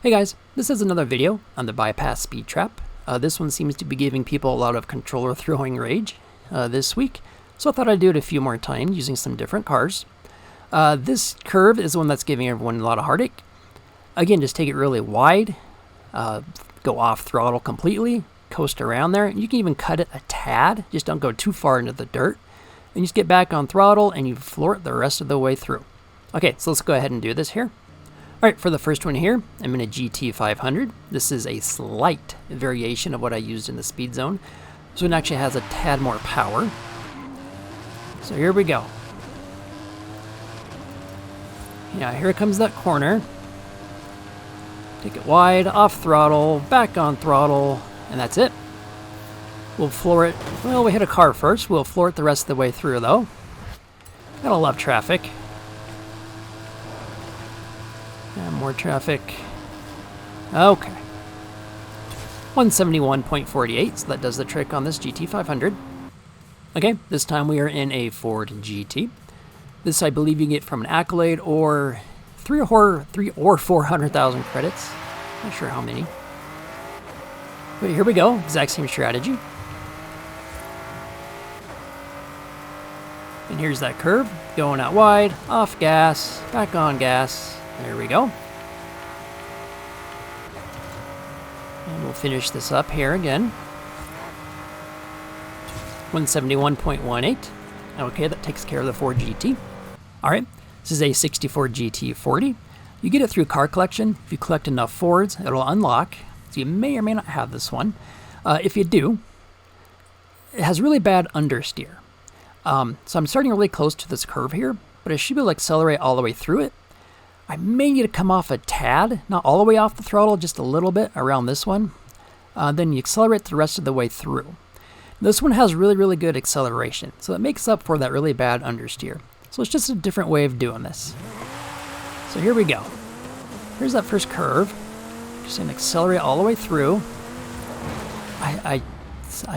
Hey guys, this is another video on the bypass speed trap. This one seems to be giving people a lot of controller throwing rage this week, so I thought I'd do it a few more times using some different cars. This curve is one that's giving everyone a lot of heartache. Again, just take it really wide, go off throttle completely, coast around there. You can even cut it a tad, just don't go too far into the dirt. And you just get back on throttle and you floor it the rest of the way through. Okay, so let's go ahead and do this here. Alright, for the first one here, I'm in a GT 500. This is a slight variation of what I used in the speed zone. So it actually has a tad more power. So here we go. Yeah, here comes that corner. Take it wide, off throttle, back on throttle, and that's it. We'll floor it. Well, we hit a car first. We'll floor it the rest of the way through, though. Gotta love traffic. And more traffic. Okay. 171.48, so that does the trick on this GT 500. Okay, this time we are in a Ford GT. This I believe you get from an accolade or 300 or 400,000 credits. Not sure how many. But here we go, exact same strategy. And here's that curve, going out wide, off gas, back on gas. There we go. And we'll finish this up here again. 171.18. Okay, that takes care of the Ford GT. Alright, this is a 64 GT40. You get it through car collection. If you collect enough Fords, it'll unlock. So you may or may not have this one. If you do, it has really bad understeer. So I'm starting really close to this curve here, but I should be able to accelerate all the way through it. I may need to come off a tad, not all the way off the throttle, just a little bit around this one. Then you accelerate the rest of the way through. This one has really, really good acceleration, so it makes up for that really bad understeer. So it's just a different way of doing this. So here we go. Here's that first curve. Just gonna accelerate all the way through. I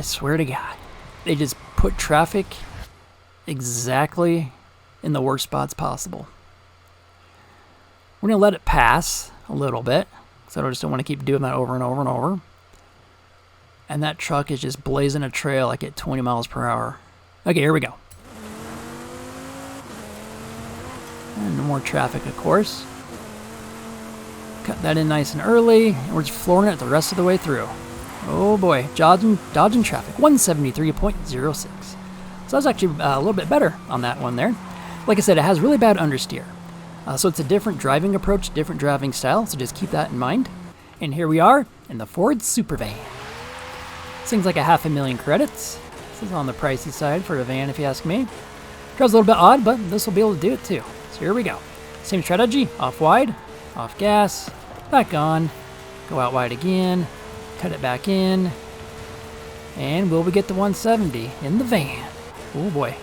swear to God, they just put traffic exactly in the worst spots possible. We're going to let it pass a little bit, because I just don't want to keep doing that over and over and over. And that truck is just blazing a trail like at 20 miles per hour. Okay, here we go. And more traffic, of course. Cut that in nice and early, and we're just flooring it the rest of the way through. Oh boy, dodging traffic. 173.06. So that's actually a little bit better on that one there. Like I said, it has really bad understeer. So it's a different driving approach, different driving style, so just keep that in mind. And here we are in the Ford Supervan. Seems like a 500,000 credits. This is on the pricey side for a van if you ask me. Drives a little bit odd, but this will be able to do it too. So here we go. Same strategy, off wide, off gas, back on, go out wide again, cut it back in, and will we get to 170 in the van? Oh boy.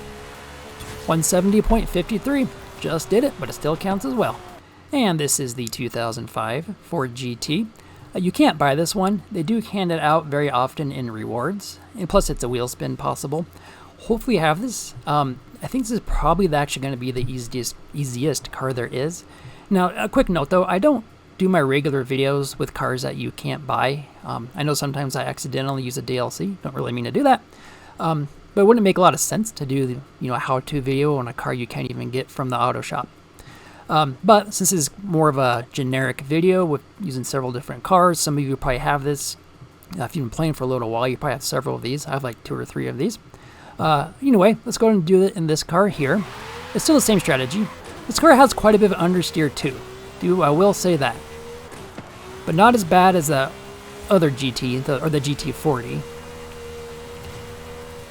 170.53. Just did it, but it still counts as well. And this is the 2005 Ford GT. You can't buy this one. They do hand it out very often in rewards, and plus it's a wheel spin possible. Hopefully you have this. I think this is probably actually going to be the easiest car there is. Now, a quick note though, I don't do my regular videos with cars that you can't buy. I know sometimes I accidentally use a DLC. Don't really mean to do that. But it wouldn't make a lot of sense to do, a how-to video on a car you can't even get from the auto shop. But since this is more of a generic video with using several different cars, some of you probably have this. If you've been playing for a little while, you probably have several of these. I have like 2 or 3 of these. Anyway, let's go ahead and do it in this car here. It's still the same strategy. This car has quite a bit of understeer too. I will say that. But not as bad as the other GT, or the GT40.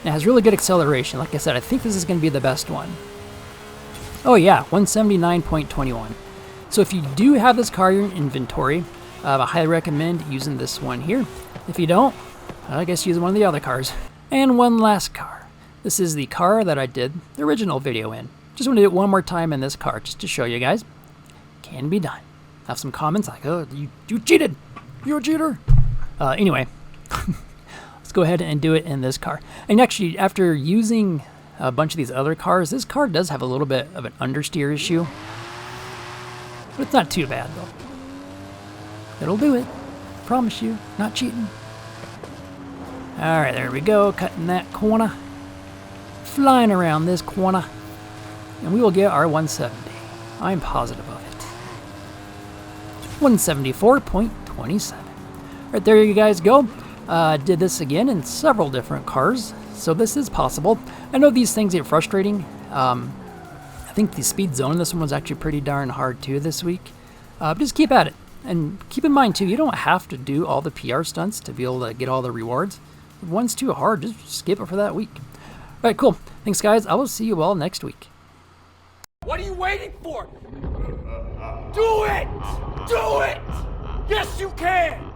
It has really good acceleration. Like I said, I think this is going to be the best one. Oh yeah, 179.21. So if you do have this car in your inventory, I highly recommend using this one here. If you don't, I guess use one of the other cars. And one last car. This is the car that I did the original video in. Just want to do it one more time in this car, just to show you guys. Can be done. Have some comments like, oh, you cheated. You're a cheater. Anyway. Let's go ahead and do it in this car. And actually, after using a bunch of these other cars, this car does have a little bit of an understeer issue. But it's not too bad, though. It'll do it. Promise you, not cheating. Alright, there we go, cutting that corner. Flying around this corner. And we will get our 170. I'm positive of it. 174.27. Right there you guys go. Did this again in several different cars, so this is possible. I know these things get frustrating. I think the speed zone in this one was actually pretty darn hard too this week. Just keep at it. And keep in mind too, you don't have to do all the PR stunts to be able to get all the rewards. If one's too hard, just skip it for that week. Alright, cool. Thanks guys, I will see you all next week. What are you waiting for? Do it! Do it! Yes, you can!